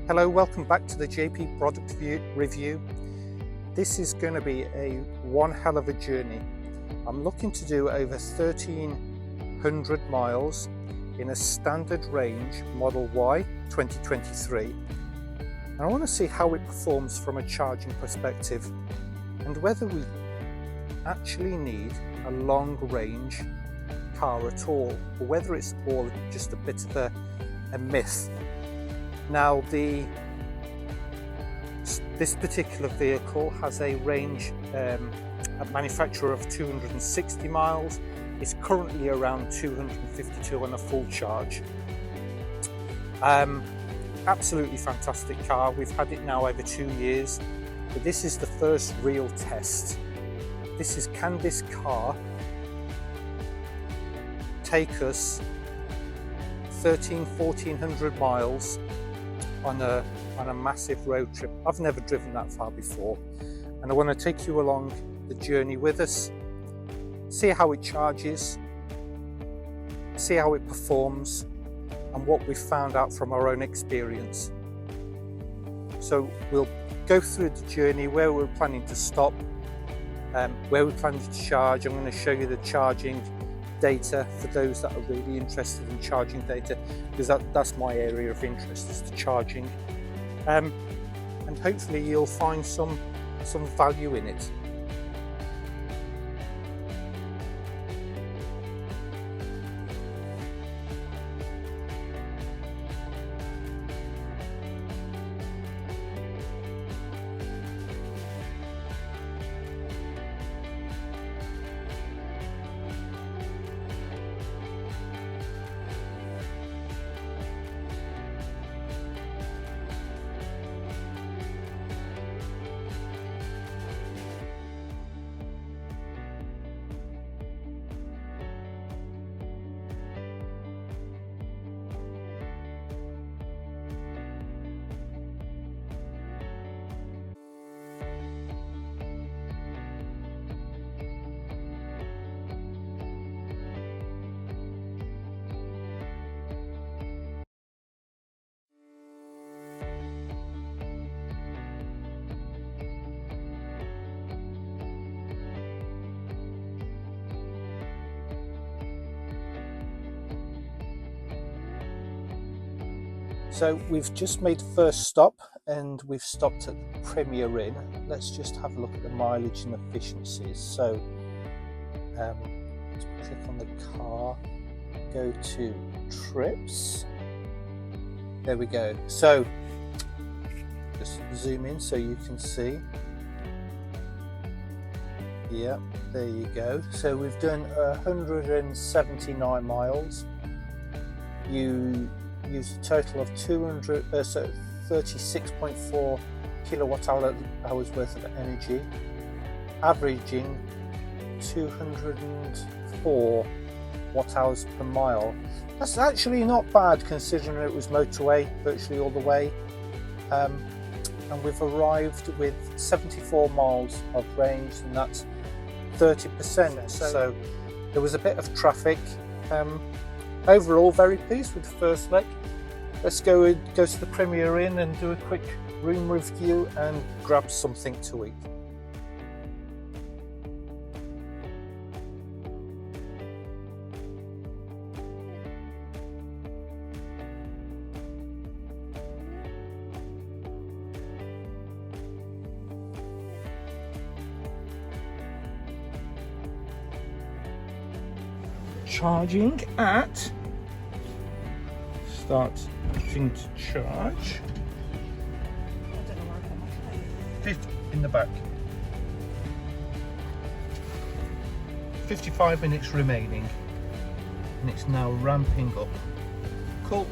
Hello, welcome back to the JP product review. This is going to be a one hell of a journey. I'm looking to do over 1,300 miles in a standard range Model Y 2023. And I want to see how it performs from a charging perspective and whether we actually need a long range car at all, or whether it's all just a bit of a myth. Now, this particular vehicle has a range at manufacturer of 260 miles. It's currently around 252 on a full charge. Absolutely fantastic car. We've had it now over 2 years, but this is the first real test. This is, can this car take us 1,400 miles on a massive road trip? I've never driven that far before, and I want to take you along the journey with us, see how it charges, see how it performs, and what we've found out from our own experience. So we'll go through the journey, where we're planning to stop, where we're planning to charge. I'm going to show you the charging data for those that are really interested in charging data, because that's my area of interest, is the charging, and hopefully you'll find some value in it. So we've just made the first stop, and we've stopped at Premier Inn. Let's just have a look at the mileage and efficiencies. So let's click on the car, go to trips. There we go. So just zoom in so you can see. Yeah, there you go. So we've done 179 miles. You use a total of 36.4 kilowatt hours worth of energy, averaging 204 watt hours per mile. That's actually not bad, considering it was motorway virtually all the way. And we've arrived with 74 miles of range, and that's 30%. So there was a bit of traffic. Overall, very pleased with the first leg. Let's go to the Premier Inn and do a quick room review and grab something to eat. Charging at, starting to charge, 50 in the back, 55 minutes remaining, and it's now ramping up. Cool.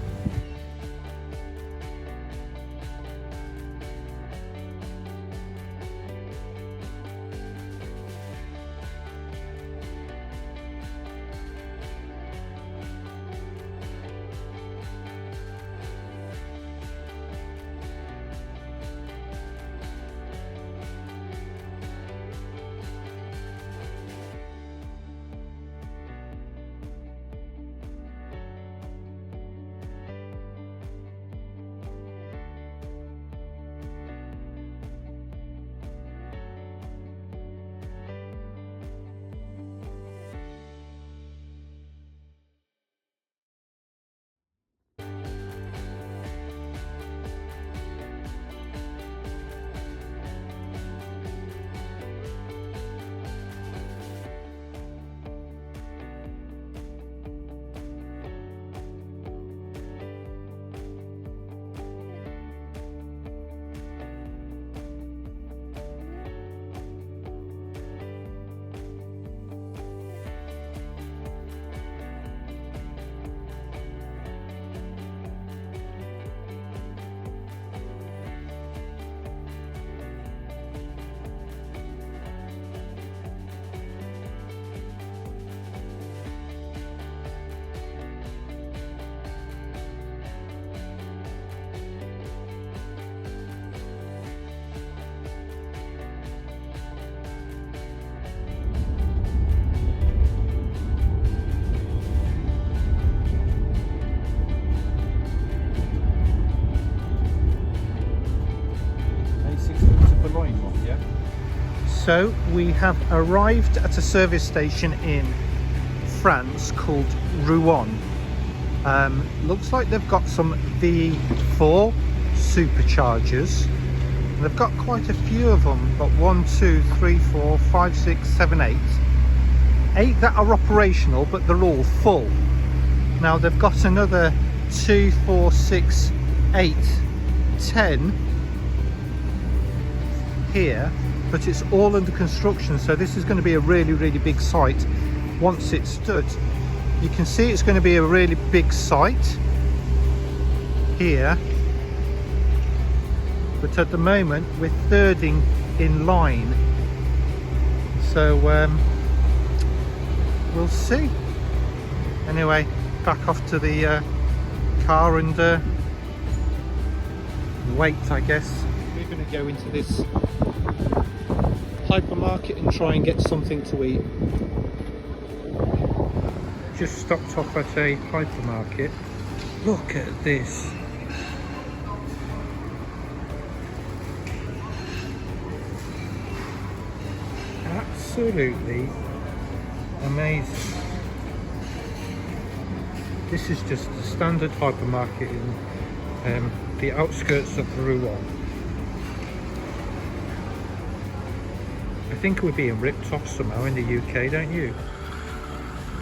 So we have arrived at a service station in France called Rouen. Looks like they've got some V4 superchargers. And they've got quite a few of them. Got 1, 2, 3, 4, 5, 6, 7, 8. 8 that are operational, but they're all full. Now they've got another 2, 4, 6, 8, 10 here, but it's all under construction, so this is going to be a really big site once it's stood. You can see it's going to be a really big site here, but at the moment we're thirding in line, so we'll see. Anyway, back off to the car and wait, I guess. We're going to go into this hypermarket and try and get something to eat. Just stopped off at a hypermarket. Look at this. Absolutely amazing. This is just a standard hypermarket in the outskirts of Rouen. I think we're being ripped off somehow in the UK, don't you?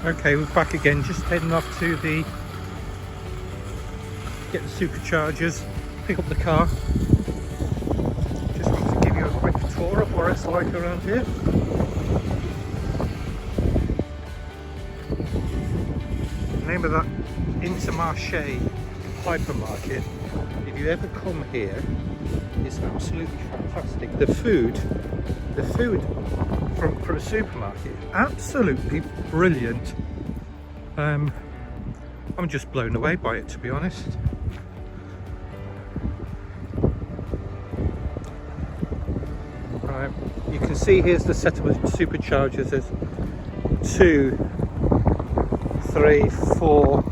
Okay, we're back again, just heading off to get the superchargers, pick up the car. Just want to give you a quick tour of what it's like around here. The name of that Intermarché hypermarket, if you ever come here, is absolutely fantastic. The food from a supermarket, absolutely brilliant. I'm just blown away by it, to be honest. Right, you can see here's the setup of superchargers. There's 2, 3, 4.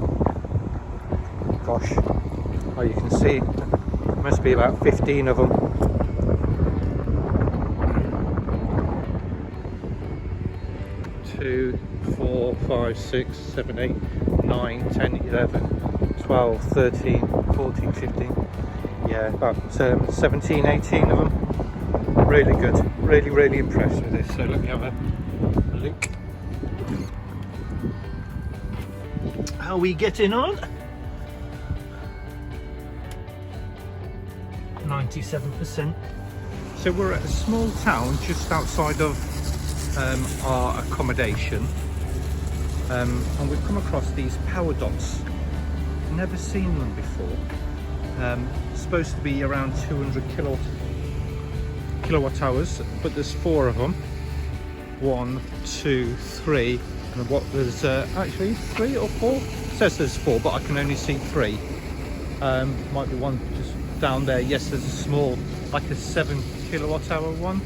Gosh, oh, you can see there must be about 15 of them. 2, 4, 5, 6, 7, 8, 9, 10, 11, 12, 13, 14, 15. Yeah, about 17, 18 of them. Really good. Really impressed with this. So let me have a look. How are we getting on? 97%. So we're at a small town just outside of our accommodation, and we've come across these power dots. Never seen them before. Supposed to be around 200 kilowatt hours, but there's 4 of them. 1, 2, 3, and what there's actually 3 or 4. It says there's 4, but I can only see 3. Might be one just down there. Yes, there's a small, like a 7 kilowatt hour one.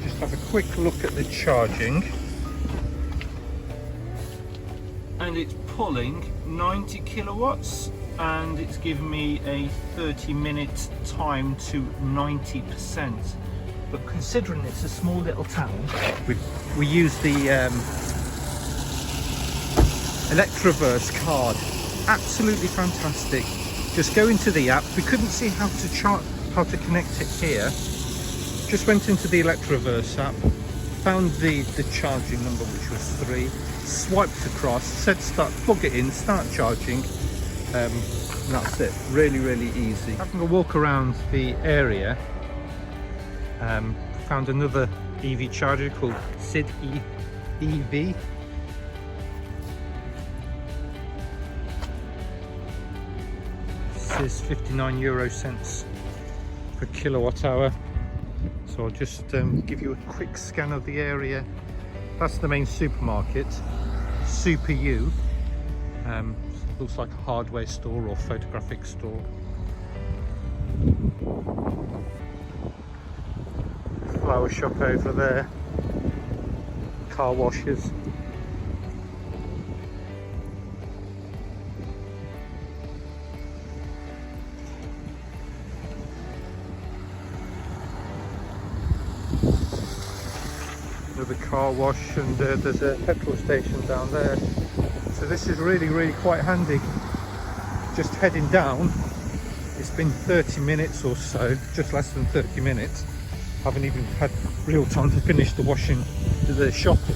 Just have a quick look at the charging, and it's pulling 90 kilowatts, and it's given me a 30-minute time to 90%. But considering it's a small little town, we use the Electroverse card. Absolutely fantastic. Just go into the app. We couldn't see how to connect it here. Just went into the Electroverse app, found the charging number, which was 3, swiped across, said start, plug it in, start charging, and that's it. Really easy. Having a walk around the area, found another EV charger called SID EV. This is 59 euro cents per kilowatt hour. So I'll just give you a quick scan of the area. That's the main supermarket, Super U. Looks like a hardware store or photographic store. Flower shop over there, car washes. the car wash, and there's a petrol station down there. So this is really quite handy. Just heading down, it's been 30 minutes or so, just less than 30 minutes. Haven't even had real time to finish the washing, the shopping.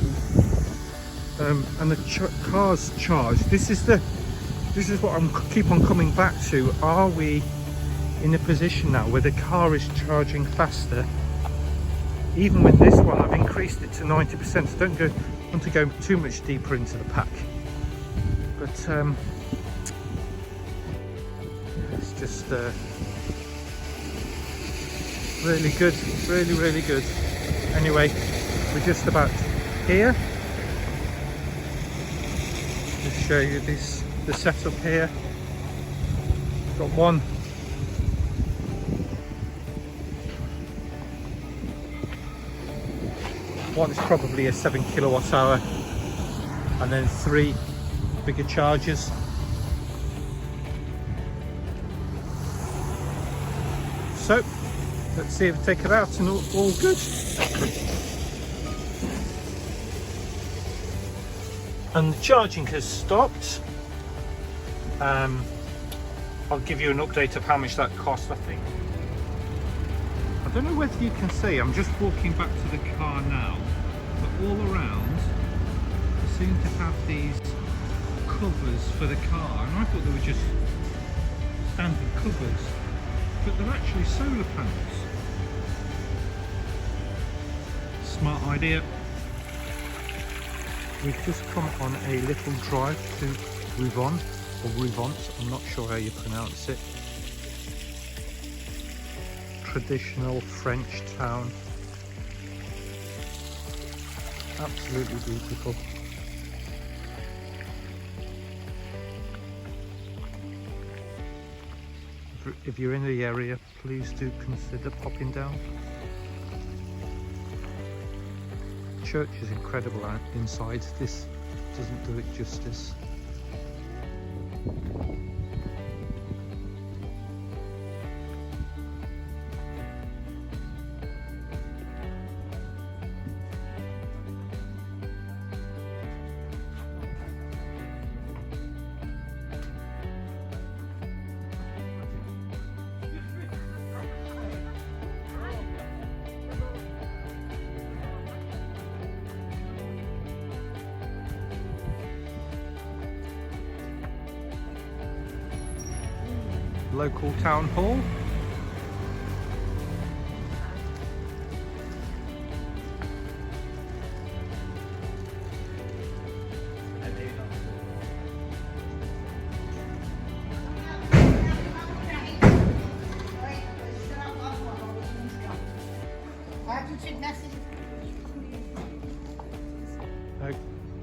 And the car's charged. This is what I'm keep on coming back to. Are we in a position now where the car is charging faster? Even with this one, I've increased it to 90%. So don't want to go too much deeper into the pack. But it's just really good, really good. Anyway, we're just about here. Just show you the setup here. Got one is probably a 7 kilowatt hour, and then 3 bigger chargers. So let's see if we take it out and all good. And the charging has stopped. I'll give you an update of how much that cost, I think. I don't know whether you can see, I'm just walking back to the car now, but all around they seem to have these covers for the car, and I thought they were just standard covers, but they're actually solar panels. Smart idea. We've just come on a little drive to Rouen, or Vouvant, I'm not sure how you pronounce it. Traditional French town. Absolutely beautiful. If you're in the area, please do consider popping down. Church is incredible inside. This doesn't do it justice. Local town hall.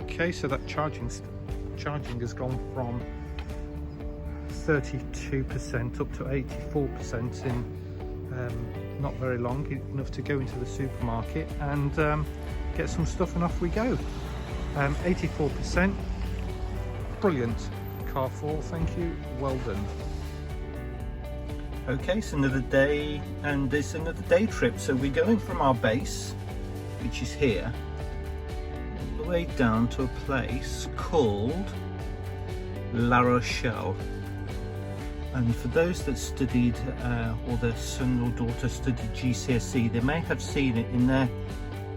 Okay, so that charging has gone from 32% up to 84% in not very long, enough to go into the supermarket and get some stuff, and off we go. 84%, brilliant. Car 4, thank you, well done. Okay, so another day, and it's another day trip. So we're going from our base, which is here, all the way down to a place called La Rochelle. And for those that studied, or their son or daughter studied GCSE, they may have seen it in their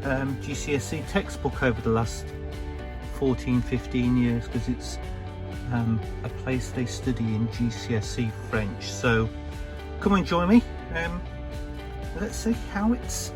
GCSE textbook over the last 14-15 years, because it's a place they study in GCSE French. So come and join me. Let's see how it's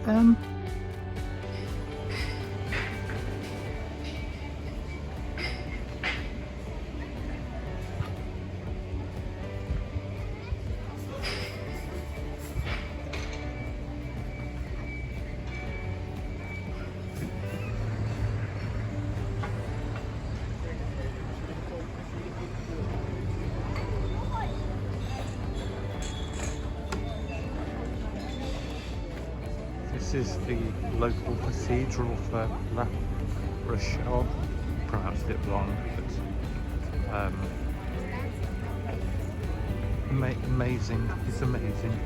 This is the local cathedral for La Rochelle. Pronounced it wrong, but amazing. It's amazing.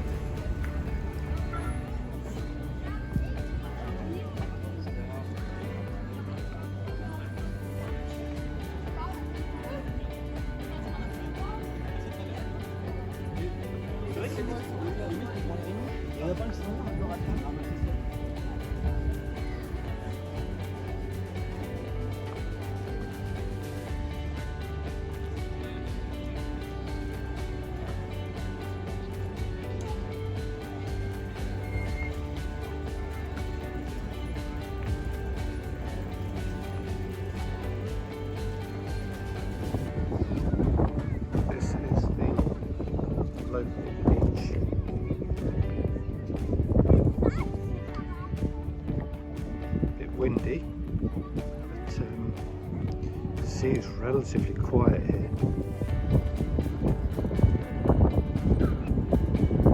relatively quiet here.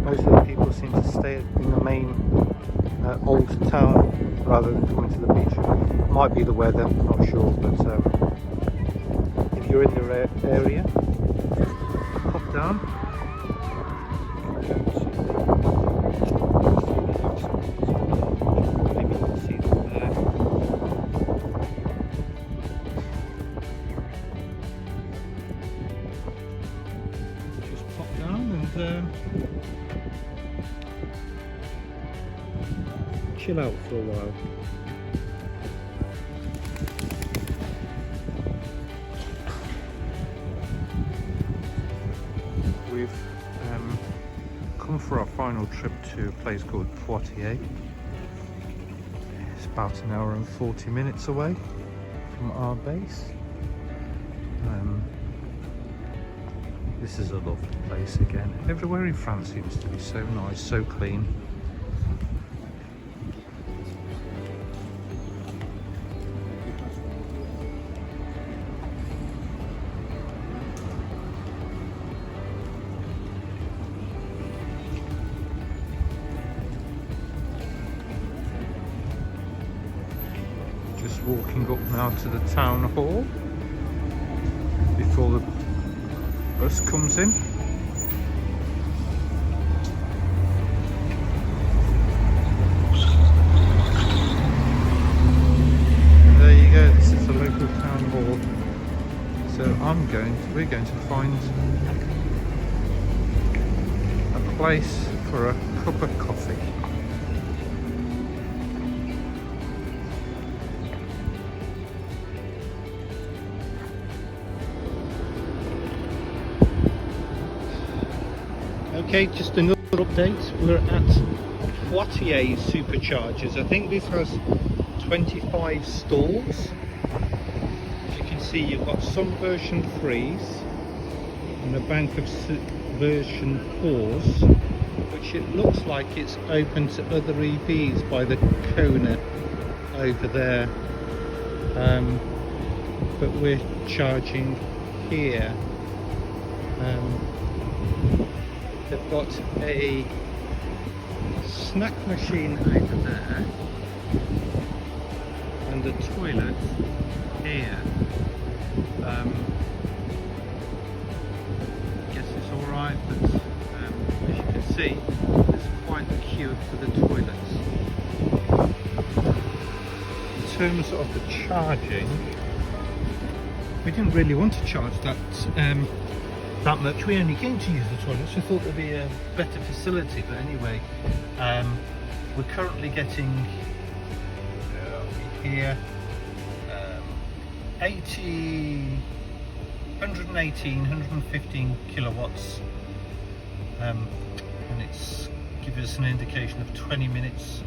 Most of the people seem to stay in the main old town rather than coming to the beach. Might be the weather, I'm not sure, but if you're in the area, pop down. Maybe you can see them there. Just pop down and chill out for a while. We've come for our final trip to a place called Poitiers. It's about an hour and 40 minutes away from our base. This is a lovely place again. Everywhere in France seems to be so nice, so clean. Just walking up now to the town hall before the bus comes in. And there you go, this is the local town hall. So we're going to find a place for a cup of coffee. Okay, just another update. We're at Poitiers superchargers. I think this has 25 stalls. As you can see, you've got some version 3s and a bank of version 4s, which it looks like it's open to other EVs by the corner over there. But we're charging here. They've got a snack machine over there and a toilet here. I guess it's alright, but as you can see, there's quite a queue for the toilets. In terms of the charging, we didn't really want to charge that much. We only came to use the toilets. We thought there'd be a better facility, but anyway, we're currently getting here 115 kilowatts, and it's given us an indication of 20 minutes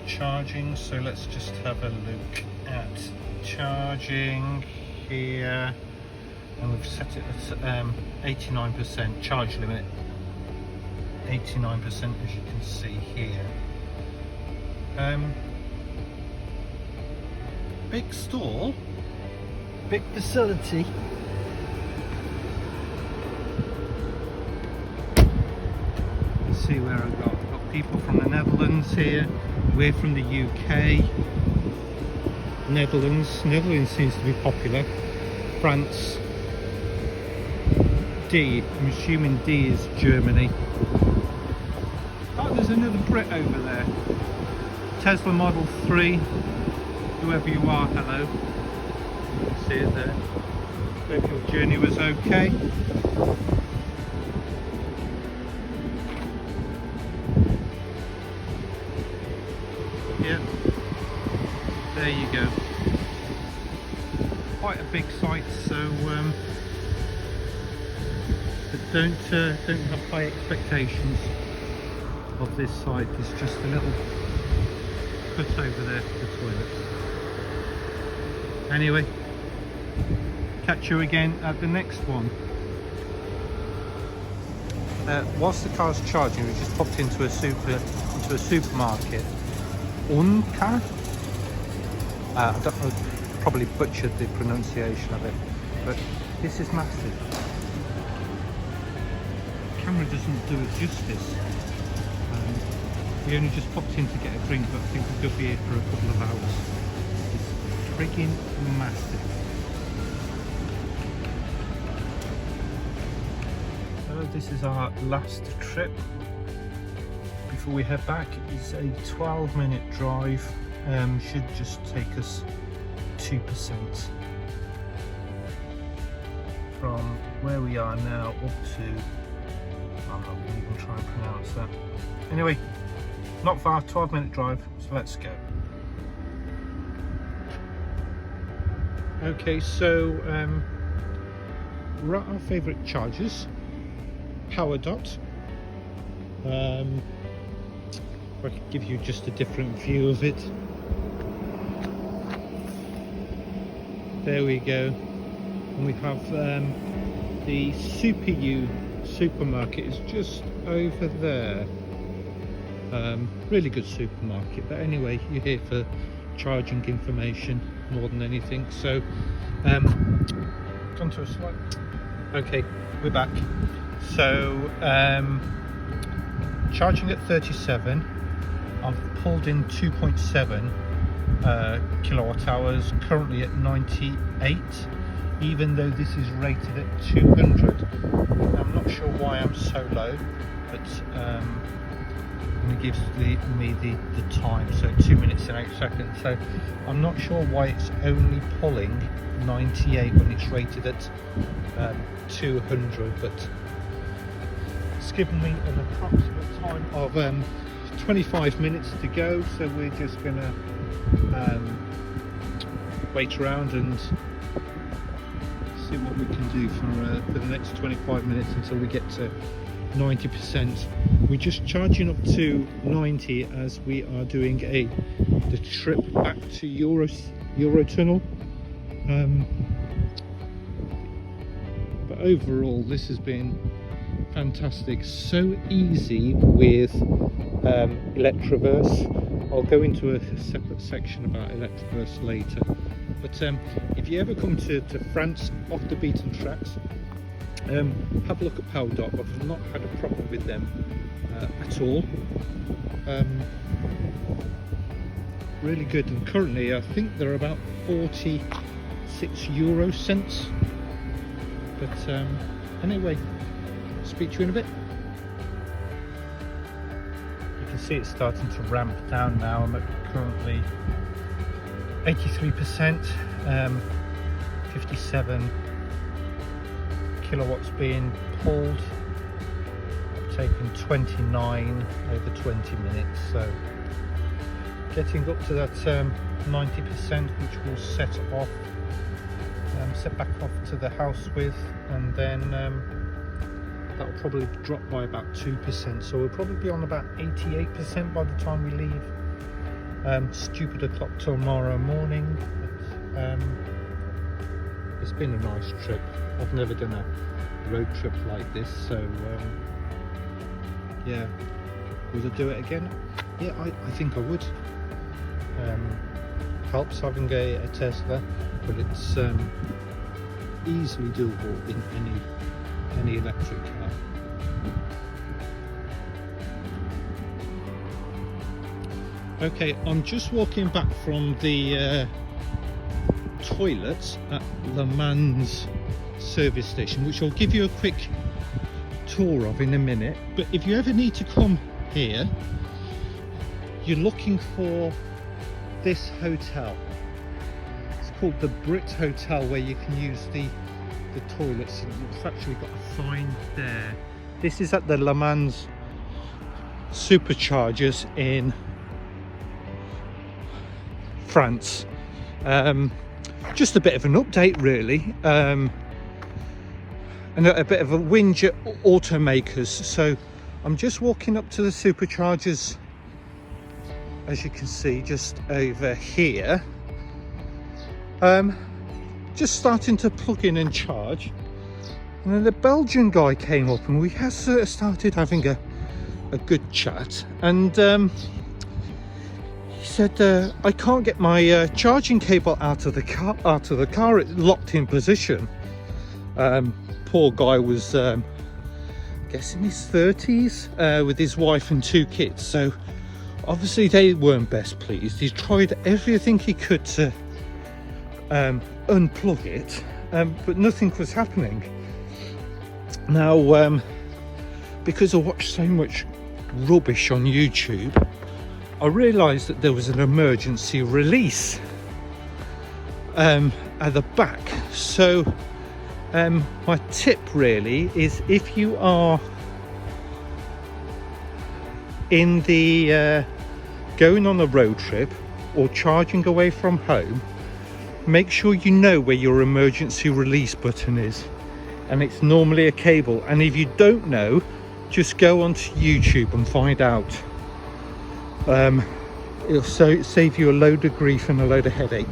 charging. So let's just have a look at charging here. And we've set it at 89% charge limit, 89% as you can see here. Big stall, big facility. Let's see where I've got people from the Netherlands here. We're from the UK. Netherlands seems to be popular. France. D, I'm assuming D is Germany. Oh, there's another Brit over there. Tesla Model 3. Whoever you are, hello. See it there. Hope your journey was okay. Yeah. There you go. Quite a big site, so don't have high expectations of this site. It's just a little put over there for the toilet. Anyway, catch you again at the next one. Whilst the car's charging, we just popped into a supermarket. Unka? I don't know probably butchered the pronunciation of it, but this is massive. The camera doesn't do it justice. We only just popped in to get a drink, but I think we could be here for a couple of hours. It's friggin' massive. So this is our last trip before we head back. It's a 12-minute drive. Should just take us 2% from where we are now up to, I'm not going to even try and pronounce that. Anyway, not far, 12-minute drive, so let's go. Okay, so we're at our favourite chargers, Power Dot. If I could give you just a different view of it. There we go. And we have the Super U supermarket is just over there. Really good supermarket, but anyway, you're here for charging information more than anything. So gone to a slide. Okay, we're back. So charging at 37. I've pulled in 2.7 kilowatt hours, currently at 98, even though this is rated at 200. I'm not sure why I'm so low, but it gives me the time, so 2 minutes and 8 seconds. So I'm not sure why it's only pulling 98 when it's rated at 200, but it's given me an approximate time of 25 minutes to go, so we're just gonna wait around and see what we can do for the next 25 minutes until we get to 90%. We're just charging up to 90 as we are doing the trip back to Eurotunnel. But overall, this has been fantastic. So easy with Electroverse. I'll go into a separate section about Electroverse later. But if you ever come to France off the beaten tracks, have a look at Power Dot. I've not had a problem with them at all. Really good, and currently I think they're about 46 euro cents. But anyway, speak to you in a bit. You can see it's starting to ramp down now. I'm at currently 83%, 57 kilowatts being pulled. I've taken 29 over 20 minutes, so getting up to that 90%, which will set back off to the house with, and then that will probably drop by about 2%, so we'll probably be on about 88% by the time we leave. Stupid o'clock tomorrow morning, but it's been a nice trip. I've never done a road trip like this, so yeah, would I do it again? Yeah, I think I would. Helps having a Tesla, but it's easily doable in any electric car. Okay, I'm just walking back from the toilets at Le Mans service station, which I'll give you a quick tour of in a minute. But if you ever need to come here, you're looking for this hotel. It's called the Brit Hotel, where you can use the toilets. It's actually got a sign there. This is at the Le Mans superchargers in France. Just a bit of an update really, and a bit of a whinge at automakers. So I'm just walking up to the superchargers, as you can see, just over here. Just starting to plug in and charge, and then the Belgian guy came up and we started having a good chat, and he said, I can't get my charging cable out of the car. It's locked in position. Poor guy was guessing his 30s with his wife and 2 kids, so obviously they weren't best pleased. He tried everything he could to unplug it, but nothing was happening. Now, because I watched so much rubbish on YouTube, I realised that there was an emergency release at the back. So my tip really is, if you are in the going on a road trip or charging away from home, make sure you know where your emergency release button is, and it's normally a cable. And if you don't know, just go onto YouTube and find out. It'll save you a load of grief and a load of headache.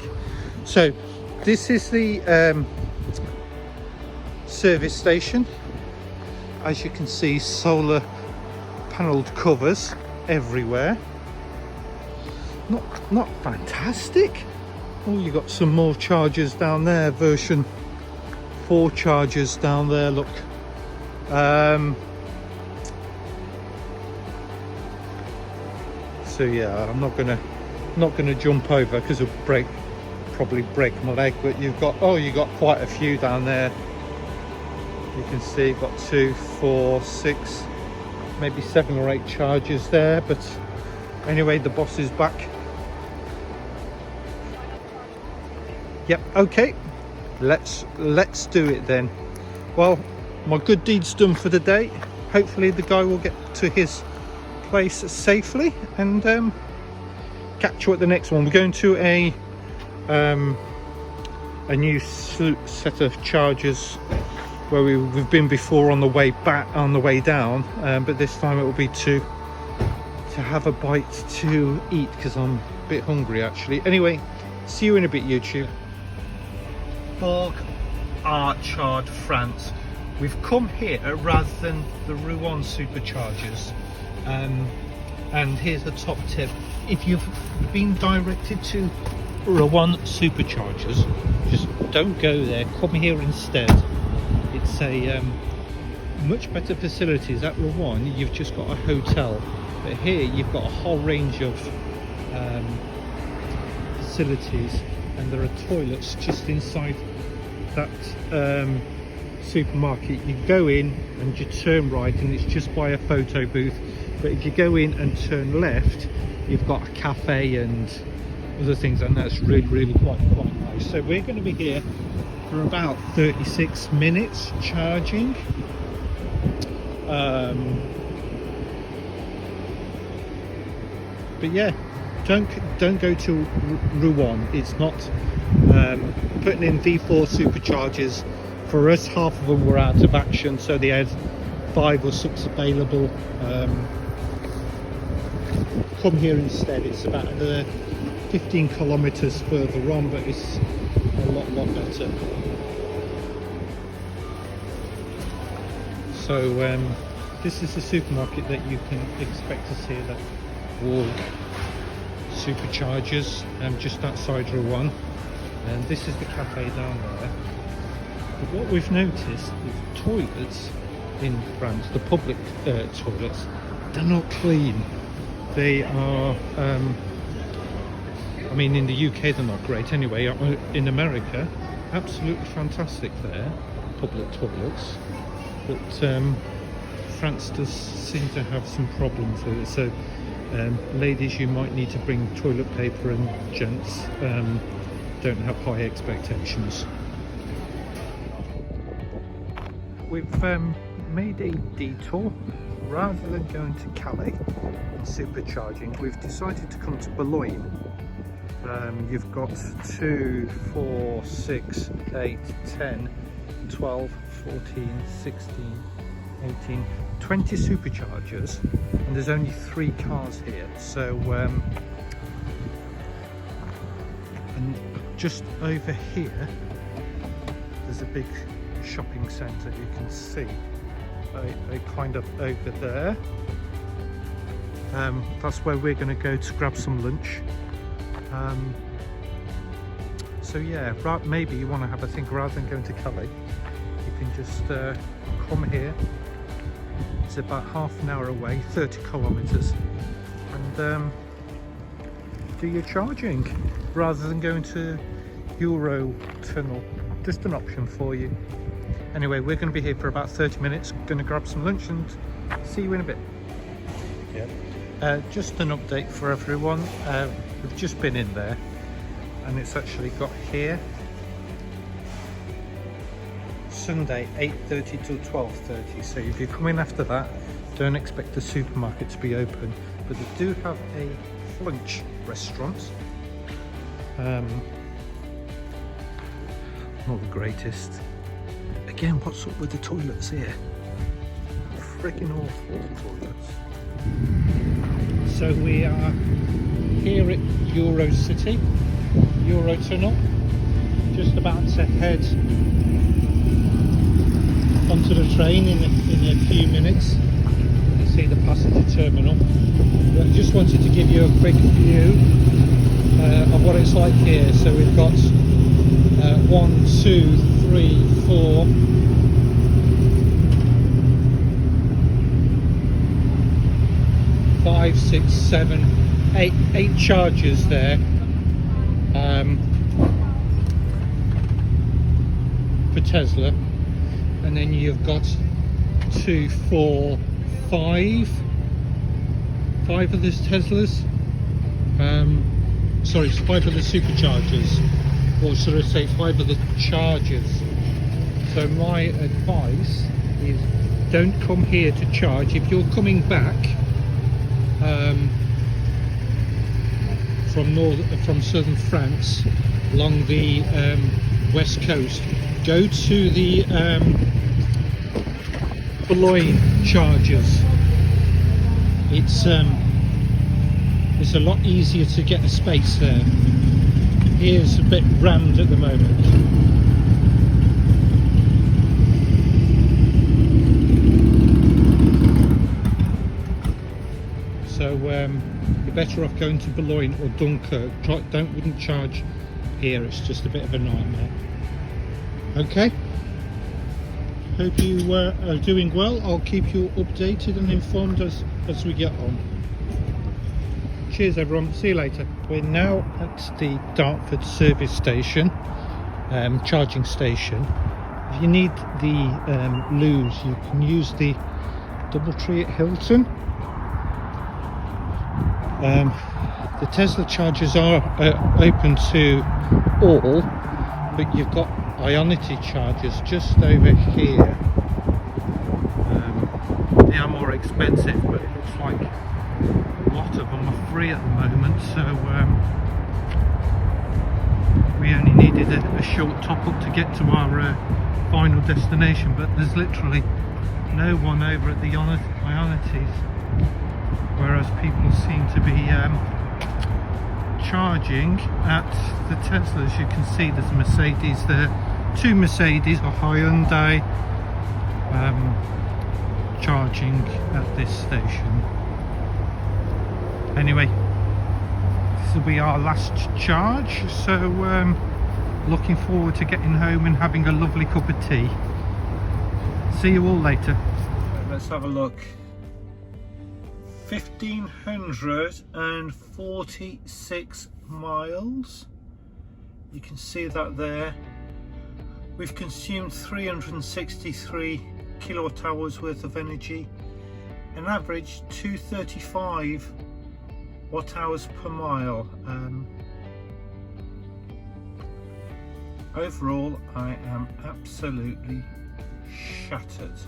So this is the service station. As you can see, solar panelled covers everywhere. Not fantastic. Oh, you got some more chargers down there, version 4 chargers down there, look. So yeah, I'm not gonna jump over because it'll probably break my leg. But you got quite a few down there. You can see you've got 2, 4, 6, maybe 7 or 8 chargers there. But anyway, the boss is back. Yep, okay, let's do it then. Well, my good deed's done for the day. Hopefully the guy will get to his place safely, and catch you at the next one. We're going to a new set of chargers where we've been before on the way back, on the way down, but this time it will be to have a bite to eat, because I'm a bit hungry actually. Anyway, see you in a bit, YouTube. Bourg-Achard, France. We've come here rather than the Rouen superchargers, and here's the top tip: if you've been directed to Rouen superchargers, just don't go there, come here instead. It's a much better facilities. At Rouen you've just got a hotel, but here you've got a whole range of facilities, and there are toilets just inside that supermarket. You go in and you turn right and it's just by a photo booth, but if you go in and turn left, you've got a cafe and other things, and that's really quite nice. So we're going to be here for about 36 minutes charging. But yeah, don't go to Rouen. It's not putting in V4 superchargers. For us, half of them were out of action, so they had 5 or 6 available. Come here instead. It's about another 15 kilometers further on, but it's a lot better. So this is the supermarket that you can expect to see at Bourg superchargers, just outside Rouen, and this is the cafe down there. But what we've noticed is toilets in France, the public toilets, they're not clean. They are I mean, in the UK they're not great anyway. In America, absolutely fantastic there, public toilets, but France does seem to have some problems with it. So ladies, you might need to bring toilet paper, and gents, don't have high expectations. We've made a detour. Rather than going to Calais and supercharging, we've decided to come to Boulogne. You've got 2, 4, 6, 8, 10, 12, 14, 16, 18, 20 superchargers, and there's only 3 cars here. So and just over here there's a big shopping centre, you can see. I kind of over there. That's where we're going to go to grab some lunch. So yeah, maybe you want to have a think, rather than going to Calais, you can just come here. It's about half an hour away, 30 kilometers, and do your charging rather than going to Euro Tunnel. Just an option for you. Anyway, we're going to be here for about 30 minutes. Going to grab some lunch and see you in a bit. Yeah. Just an update for everyone. We've just been in there, and it's actually got here Sunday 8:30 till 12:30. So if you're coming after that, don't expect the supermarket to be open, but they do have a lunch restaurant. Not the greatest. Again, what's up with the toilets here? Freaking awful toilets. So we are here at Euro City, Euro Tunnel, just about to head onto the train in a few minutes. You can see the passenger terminal. But I just wanted to give you a quick view of what it's like here. So we've got 1, 2, 3, 4, 5, 6, 7, 8 chargers there for Tesla, and then you've got 2, 4, 5 of the Teslas. Sorry, 5 of the superchargers, or should I say 5 of the chargers. So my advice is don't come here to charge. If you're coming back from southern France along the west coast, go to the Boulogne chargers. It's a lot easier to get a space there. Here's a bit rammed at the moment. So you're better off going to Boulogne or Dunkirk. Wouldn't charge here, it's just a bit of a nightmare. Okay, hope you are doing well. I'll keep you updated and informed as we get on. Cheers everyone, see you later. We're now at the Dartford service station, charging station. If you need the loos, you can use the DoubleTree at Hilton. The Tesla chargers are open to all, but you've got Ionity chargers just over here. They are more expensive, but it looks like a lot of them are free at the moment, so we only needed a short top up to get to our final destination, but there's literally no one over at the Ionities, whereas people seem to be charging at the Teslas. You can see there's a Mercedes there, 2 Mercedes or Hyundai charging at this station. Anyway, this will be our last charge, so looking forward to getting home and having a lovely cup of tea. See you all later. Let's have a look. 1,546 miles. You can see that there. We've consumed 363 kilowatt hours worth of energy, an average 235 watt hours per mile. Overall, I am absolutely shattered.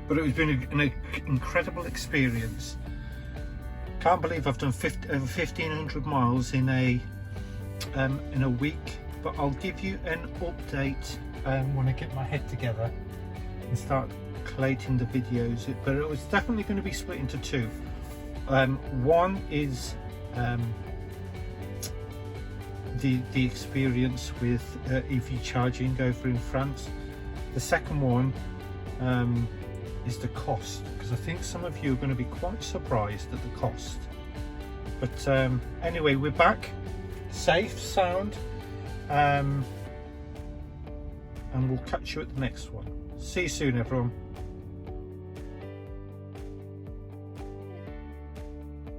But it's been an incredible experience. Can't believe I've done over 1,500 miles in a week. But I'll give you an update when I get my head together and start collating the videos. But it was definitely going to be split into 2. One is the experience with EV charging over in France. The second one is the cost, because I think some of you are going to be quite surprised at the cost. But anyway, we're back, safe, sound, and we'll catch you at the next one. See you soon, everyone.